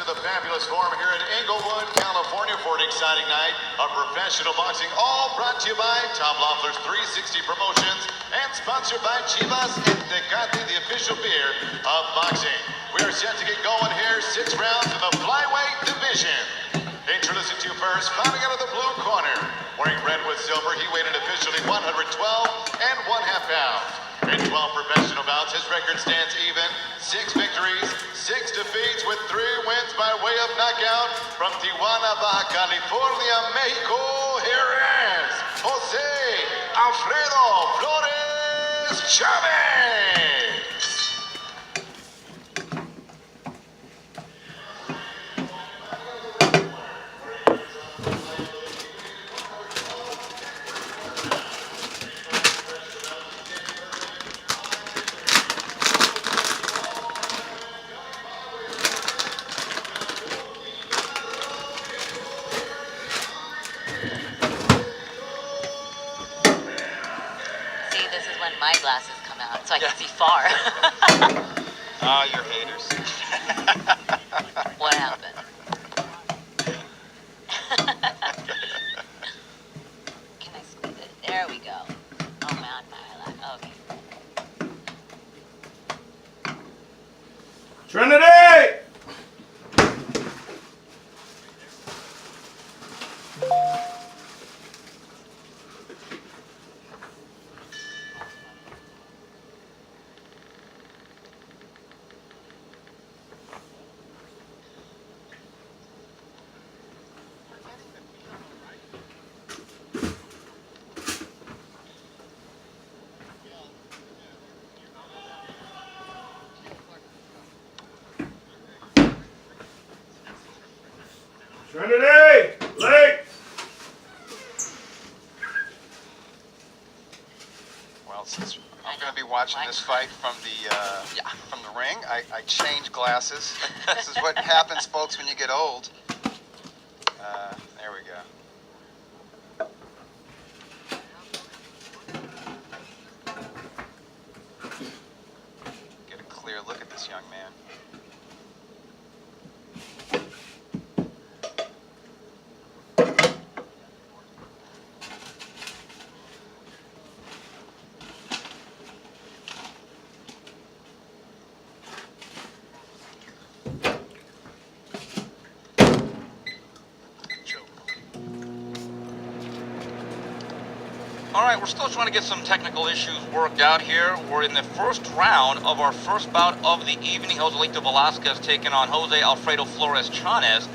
the fabulous forum here in Inglewood, California for an exciting night of professional boxing, all brought to you by Tom Loeffler's 360 Promotions and sponsored by Chivas and Tecate, the official beer of boxing. We are set to get going here, 6 rounds in the flyweight division. Introducing to you first, fighting out of the blue corner, wearing red with silver, he weighed in officially 112 and 1/2 pounds. In 12 professional bouts, his record stands even, 6 victories, 6 defeats with 3 wins by way of knockout. From Tijuana, Baja California, Mexico, here is Jose Alfredo Flores Chanez. My glasses come out so I can see far. Oh, you're haters. What happened? Can I squeeze it? There we go. Oh man, okay. Trinity! Trinity! Late! Well, since I'm going to be watching this fight from the ring, I changed glasses. This is what happens, folks, when you get old. There we go. Get a clear look at this young man. All right, we're still trying to get some technical issues worked out here. We're in the first round of our first bout of the evening. Joselito Valequez taking on Jose Alfredo Flores Chanez.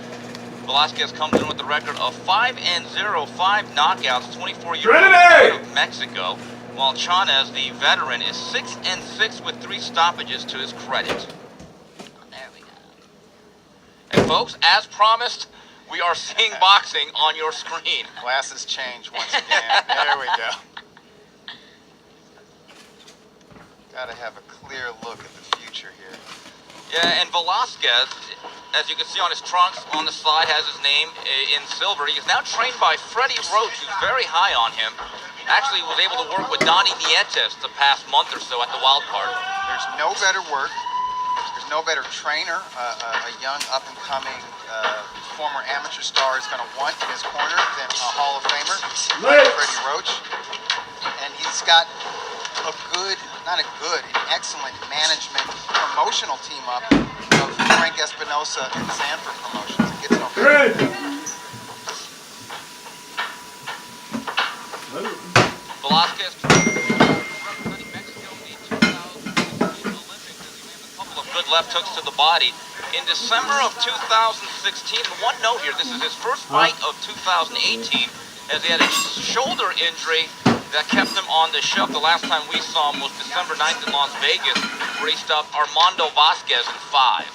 Valequez comes in with the record of 5-0, 5 knockouts, 24 years old, out of Mexico, while Chanez, the veteran, is 6-6 with 3 stoppages to his credit. There we go. And folks, as promised, we are seeing boxing on your screen. Glasses change once again. There we go. Got to have a clear look at the future here. Yeah, and Valequez, as you can see on his trunks, on the side has his name in silver. He is now trained by Freddie Roach, who's very high on him. Actually, was able to work with Donnie Nietes the past month or so at the Wild Card. There's no better work. There's no better trainer. A young, up-and-coming former amateur star is going to want in his corner than a Hall of Famer, Freddie Roach. And he's got an excellent management promotional team up of Frank Espinosa and Sanford Promotions. It gets no better. Valequez representing Mexico in the 2016 Olympics as he lands a couple of good left hooks to the body. In December of 2016, one note here, this is his first fight of 2018, as he had a shoulder injury that kept him on the shelf. The last time we saw him was December 9th in Las Vegas, where he stopped Armando Vazquez in 5.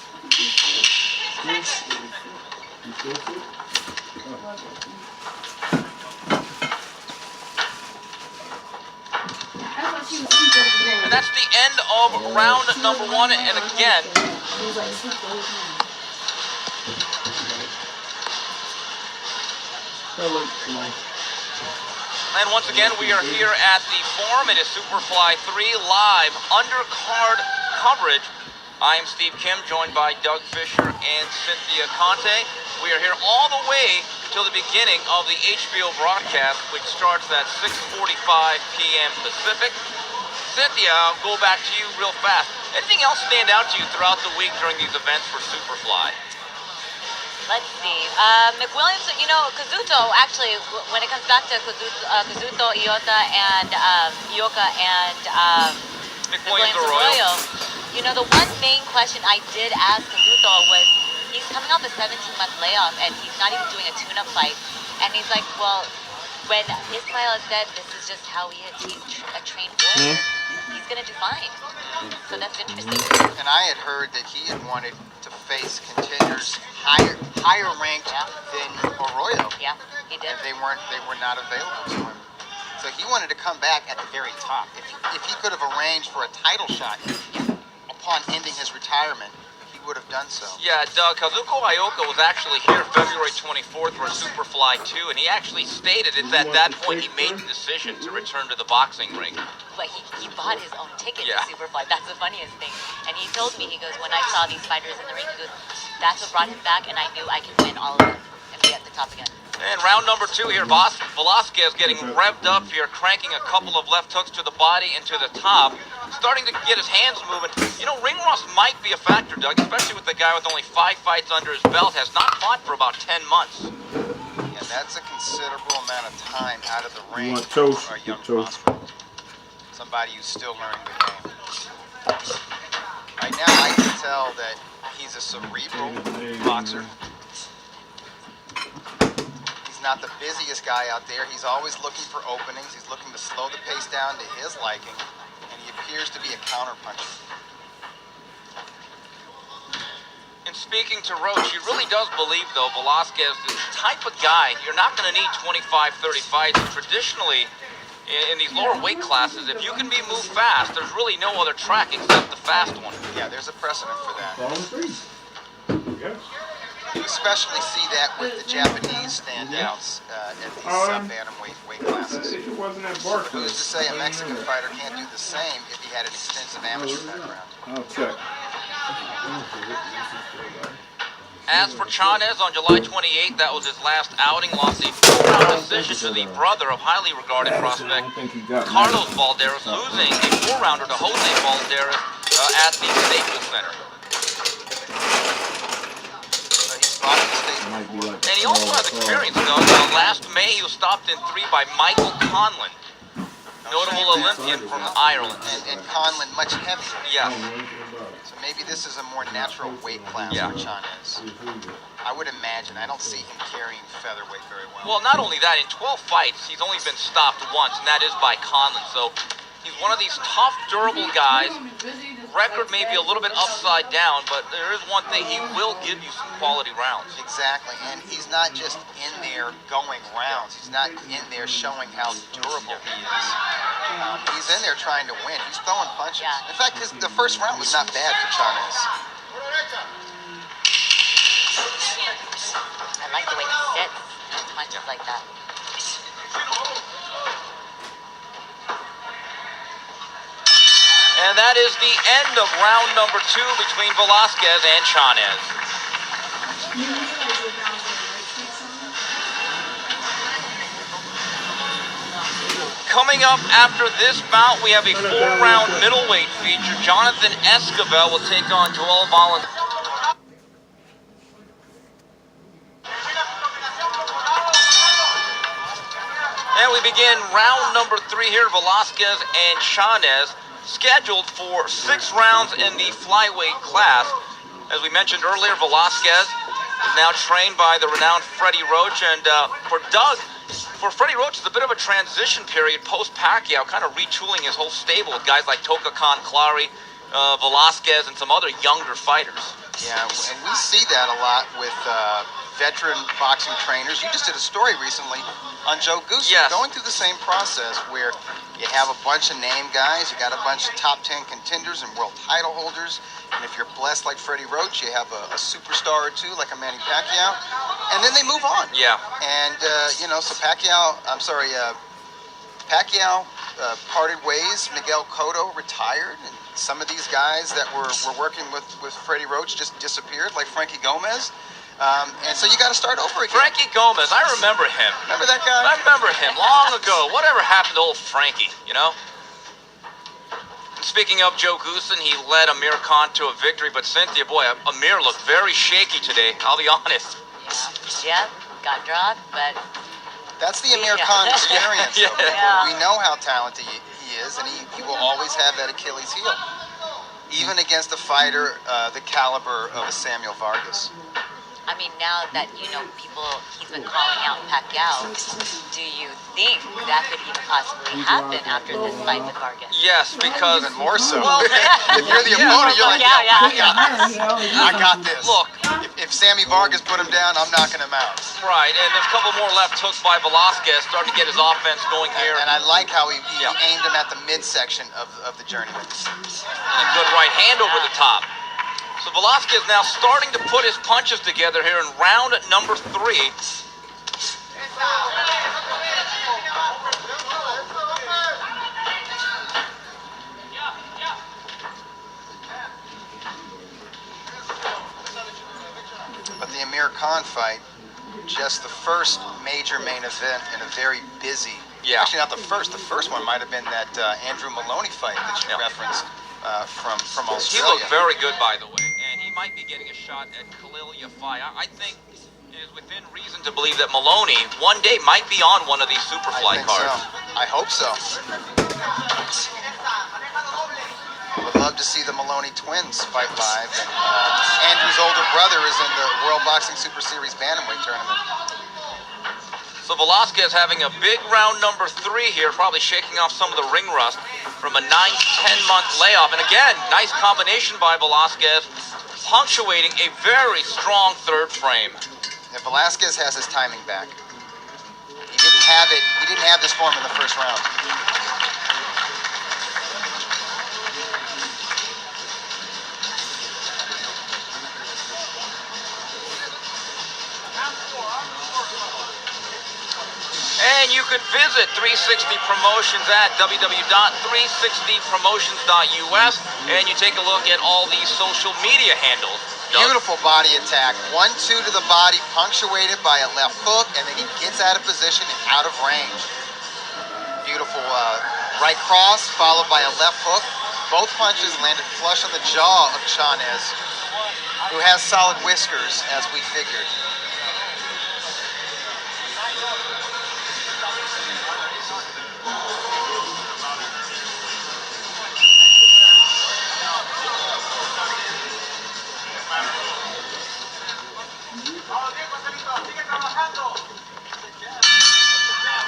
And that's the end of round number 1, and again, and once again, we are here at the Forum. It is Superfly 3 live undercard coverage I am Steve Kim, joined by Doug Fisher and Cynthia Conte. We are here all the way till the beginning of the HBO broadcast, which starts at 6:45 p.m. Pacific. Cynthia, I'll go back to you real fast. Anything else stand out to you throughout the week during these events for Superfly? Let's see. McWilliams, you know, Kazuto, actually, when it comes back to Kazuto, Iota, and Ioka, and McWilliams McWilliams Arroyo. You know, the one main question I did ask Kazuto was, he's coming off a 17-month layoff, and he's not even doing a tune-up fight. And he's like, well, when Ismail said this is just how he is, he's a trained warrior, he's going to do fine. So that's interesting. And I had heard that he had wanted to face contenders higher ranked than Arroyo. Yeah, he did. And they were not available to him. So he wanted to come back at the very top. If he could have arranged for a title shot upon ending his retirement, he would have done so. Yeah, Doug, Kazuko Ioka was actually here February 24th for Superfly 2, and he actually stated it's at that point he made the decision to return to the boxing ring. But he bought his own ticket Yeah. to Superfly. That's the funniest thing. And he told me, he goes, when I saw these fighters in the ring, he goes, that's what brought him back, and I knew I could win all of them and be at the top again. And round number 2 here, Valequez getting revved up here, cranking a couple of left hooks to the body and to the top, starting to get his hands moving. You know, ring rust might be a factor, Doug, especially with the guy with only 5 fights under his belt, has not fought for about 10 months. Yeah, that's a considerable amount of time out of the ring want toast? for a young Get toast. prospect. Somebody who's still learning the game. Right now, I can tell that he's a cerebral boxer. He's not the busiest guy out there. He's always looking for openings. He's looking to slow the pace down to his liking, and he appears to be a counterpuncher. And speaking to Roach, he really does believe, though, Valequez is the type of guy, you're not going to need 25, 30 fights. Traditionally, in these lower weight classes, if you can be moved fast, there's really no other track except the fast one. Yeah, there's a precedent for that. Ball and three. Yeah. You especially see that with the Japanese standouts at these sub-bantamweight weight classes. It wasn't that Barkley. Who's to say a Mexican fighter can't do the same if he had an extensive amateur background? I'll check. As for Chanez, on July 28th, that was his last outing, lost a 4-round decision to the brother of highly regarded prospect Carlos Valderas, losing a 4-rounder to Jose Valderas at the Staples Center. And he also has experience, though. Last May, he was stopped in 3 by Michael Conlon, notable Olympian from Ireland. And Conlon much heavier. Yeah. So maybe this is a more natural weight class Yeah. for Chanez. I would imagine. I don't see him carrying featherweight very well. Well, not only that, in 12 fights, he's only been stopped once, and that is by Conlon. So he's one of these tough, durable guys. Record may be a little bit upside down, but there is one thing, he will give you some quality rounds. Exactly, and he's not just in there going rounds. He's not in there showing how durable he is. He's in there trying to win. He's throwing punches. Yeah. In fact, the first round was not bad for Chanez. I like the way he sits and punches like that. And that is the end of round number 2 between Valequez and Chanez. Coming up after this bout, we have a 4-round middleweight feature. Jonathan Esquivel will take on Joel Valenzuela. And we begin round number 3 here, Valequez and Chanez, scheduled for 6 rounds in the flyweight class. As we mentioned earlier, Valequez is now trained by the renowned Freddie Roach, and for Freddie Roach, it's a bit of a transition period post-Pacquiao, kind of retooling his whole stable with guys like Toka Khan Clary, Valequez, and some other younger fighters. Yeah, and we see that a lot with veteran boxing trainers. You just did a story recently on Joe Jkse, Yes. going through the same process where you have a bunch of name guys, you got a bunch of top 10 contenders and world title holders, and if you're blessed like Freddie Roach, you have a superstar or two like a Manny Pacquiao, and then they move on. Yeah. And, so Pacquiao parted ways. Miguel Cotto retired, and some of these guys that were working with Freddie Roach just disappeared, like Frankie Gomez. And so you got to start over again. Frankie Gomez, I remember him. Remember that guy? I remember him long ago. Whatever happened to old Frankie, you know? Speaking of Joe Goosen, he led Amir Khan to a victory, but Cynthia, boy, Amir looked very shaky today, I'll be honest. Yeah, got dropped, but That's the Amir Khan experience. Yeah. though. Yeah. We know how talented he is, and he will always have that Achilles heel. Even against a fighter the caliber of a Samuel Vargas. I mean, now that you know he's been calling out Pacquiao, do you think that could even possibly happen after this fight with Vargas? Yes, because Even more so. Well, If you're the yeah. opponent, you're like, Yeah, yeah, I got this. look, If Sammy Vargas put him down, I'm knocking him out. right, and there's a couple more left hooks by Velasquez, starting to get his offense going here. And I like how he Yeah. aimed him at the midsection of the journeyman. And a good right hand over the top. So Velasquez now starting to put his punches together here in round number 3. But the Amir Khan fight, just the first major main event in a very busy. Yeah. Actually, not the first. The first one might have been that Andrew Maloney fight that you Yeah. referenced from He Australia. looked very good, by the way, and he might be getting a shot at Khalil Yafai. I think it is within reason to believe that Maloney one day might be on one of these I Superfly think cards. so. I hope so. Would love to see the Maloney twins fight live. And Andrew's older brother is in the World Boxing Super Series Bantamweight tournament. So Velasquez having a big round number 3 here, probably shaking off some of the ring rust from a 9-10-month layoff. And again, nice combination by Velasquez, punctuating a very strong third frame. And Velasquez has his timing back. He didn't have it. He didn't have this form in the first round. And you could visit 360 Promotions at www.360promotions.us, and you take a look at all these social media handles. Beautiful body attack. 1-2 to the body, punctuated by a left hook, and then he gets out of position and out of range. Beautiful right cross, followed by a left hook. Both punches landed flush on the jaw of Chanez, who has solid whiskers, as we figured.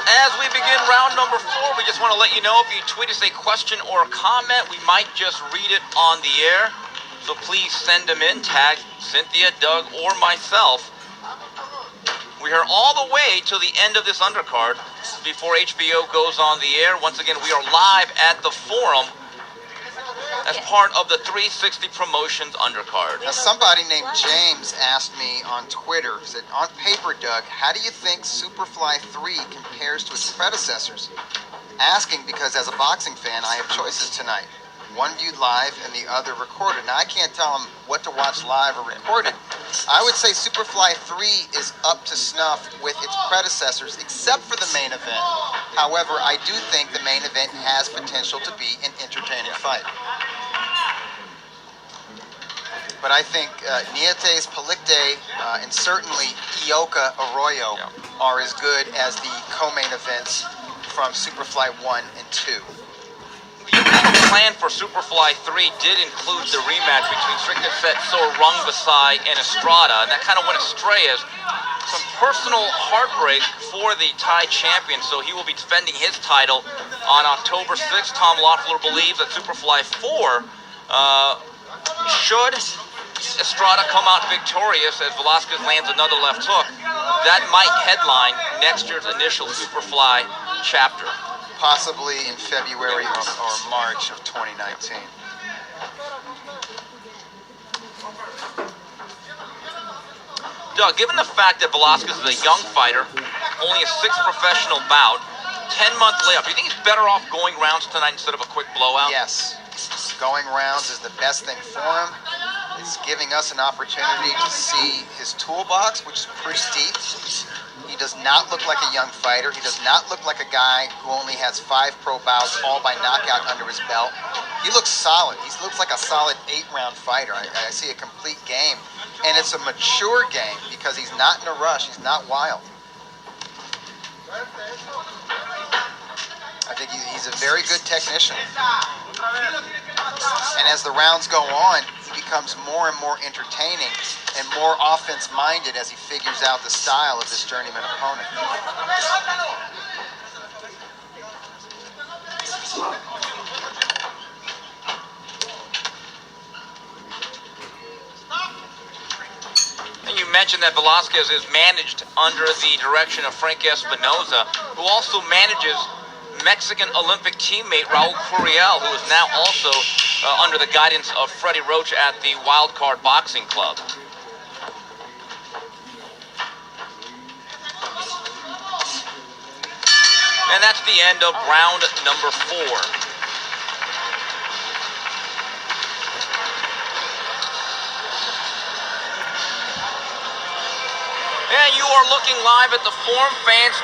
As we begin round number 4, we just want to let you know if you tweet us a question or a comment, we might just read it on the air. So please send them in, tag Cynthia, Doug, or myself. We are all the way to the end of this undercard before HBO goes on the air. Once again, we are live at the Forum as part of the 360 Promotions undercard. Now, somebody named James asked me on Twitter, said, on paper, Doug, how do you think Superfly 3 compares to its predecessors? Asking because as a boxing fan, I have choices tonight. One viewed live and the other recorded. Now, I can't tell them what to watch live or recorded. I would say Superfly 3 is up to snuff with its predecessors, except for the main event. However, I do think the main event has potential to be an entertaining fight. But I think Nietes, Palikte, and certainly Ioka Arroyo are as good as the co-main events from Superfly 1 and 2. The plan for Superfly 3 did include the rematch between Srikset Sorungbasai and Estrada, and that kind of went astray as some personal heartbreak for the Thai champion, so he will be defending his title on October 6th. Tom Loeffler believes that Superfly 4 should Estrada come out victorious as Velasquez lands another left hook, that might headline next year's initial Superfly chapter. Possibly in February or March of 2019. Doug, given the fact that Velasquez is a young fighter, only a 6th professional bout, 10-month layoff, do you think he's better off going rounds tonight instead of a quick blowout? Yes. going rounds is the best thing for him. It's giving us an opportunity to see his toolbox, which is pretty deep. He does not look like a young fighter. He does not look like a guy who only has 5 pro bouts, all by knockout under his belt. He looks solid. He looks like a solid 8-round fighter. I see a complete game. And it's a mature game because he's not in a rush. He's not wild. I think he's a very good technician. And as the rounds go on, he becomes more and more entertaining and more offense-minded as he figures out the style of this journeyman opponent. And you mentioned that Valequez is managed under the direction of Frank Espinoza, who also manages Mexican Olympic teammate Raul Curiel, who is now also under the guidance of Freddie Roach at the Wild Card Boxing Club. And that's the end of round number 4. And you are looking live at the Forum Fans